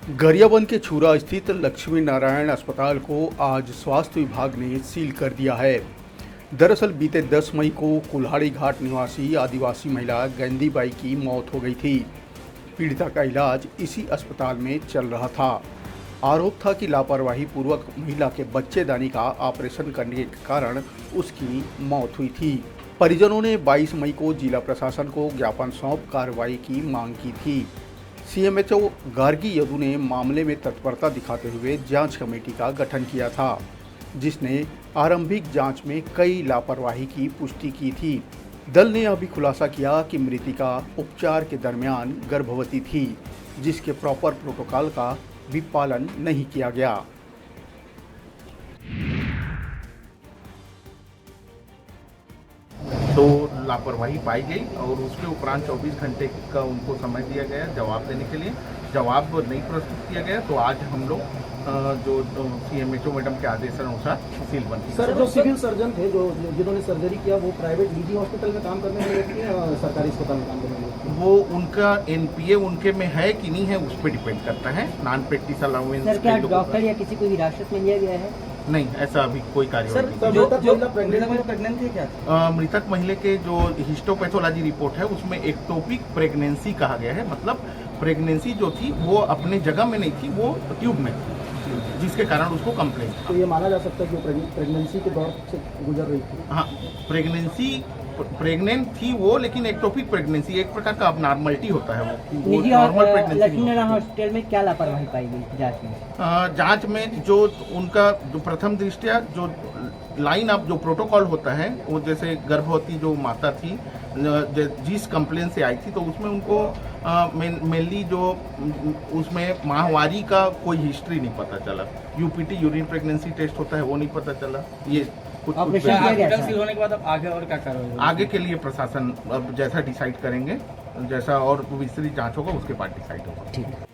गरियाबंद के छूरा स्थित लक्ष्मी नारायण अस्पताल को आज स्वास्थ्य विभाग ने सील कर दिया है। दरअसल बीते 10 मई को कुल्हाड़ी घाट निवासी आदिवासी महिला गेंदीबाई की मौत हो गई थी। पीड़िता का इलाज इसी अस्पताल में चल रहा था। आरोप था कि लापरवाही पूर्वक महिला के बच्चेदानी का ऑपरेशन करने के कारण उसकी मौत हुई थी। परिजनों ने 22 मई को जिला प्रशासन को ज्ञापन सौंप कार्रवाई की मांग की थी। सीएमएचओ गार्गी यदु ने मामले में तत्परता दिखाते हुए जांच कमेटी का गठन किया था, जिसने आरंभिक जांच में कई लापरवाही की पुष्टि की थी। दल ने यह भी खुलासा किया कि मृतिका उपचार के दरमियान गर्भवती थी, जिसके प्रॉपर प्रोटोकॉल का भी पालन नहीं किया गया। तो लापरवाही पाई गई और उसके उपरांत 24 घंटे का उनको समय दिया गया जवाब देने के लिए। जवाब नहीं प्रस्तुत किया गया तो आज हम लोग जो सीएमएचओ मैडम के आदेशानुसार सील बंद किया। सर, जो सिविल सर्जन थे जिन्होंने सर्जरी किया वो प्राइवेट निजी हॉस्पिटल में काम करने वाले थे या सरकारी अस्पताल में काम करने वाले थे? वो उनका एनपीए उनके में है कि नहीं है उस पर डिपेंड करता है। Non practice allowance. सर, क्या डॉक्टर या किसी को हिरासत में लिया गया है? नहीं, ऐसा अभी कोई कार्यवाही नहीं। प्रेग्नेंट थे क्या? मृतक महिला के जो हिस्टोपैथोलॉजी रिपोर्ट है उसमें एक्टोपिक प्रेगनेंसी कहा गया है। मतलब प्रेगनेंसी जो थी वो अपने जगह में नहीं थी, वो ट्यूब में थी, जिसके कारण उसको कंप्लेंट। तो ये माना जा सकता है कि प्रेगनेंसी के दौर से गुजर रही थी? हाँ, प्रेग्नेंट थी वो, लेकिन एक्टोपिक प्रेगनेंसी एक प्रकार का अबनॉर्मलिटी होता है। वो normal pregnancy. Lakshmi Narayan hospital में क्या लापरवाही पाई गई जांच में? जांच में जो उनका जो प्रथम दृष्टया जो लाइन ऑफ जो प्रोटोकॉल होता है, वो जैसे गर्भवती जो माता थी जिस कंप्लेन से आई थी, तो उसमें उनको मेनली जो उसमें माहवारी का कोई हिस्ट्री नहीं पता चला। यूपीटी यूरिन प्रेगनेंसी टेस्ट होता है वो नहीं पता चला। ये ऑपरेशन किया गया था। होने के बाद अब आगे और क्या कार्रवाई? आगे के लिए प्रशासन अब जैसा डिसाइड करेंगे, जैसा और विस्तृत जांच होगा उसके बाद डिसाइड होगा। ठीक है।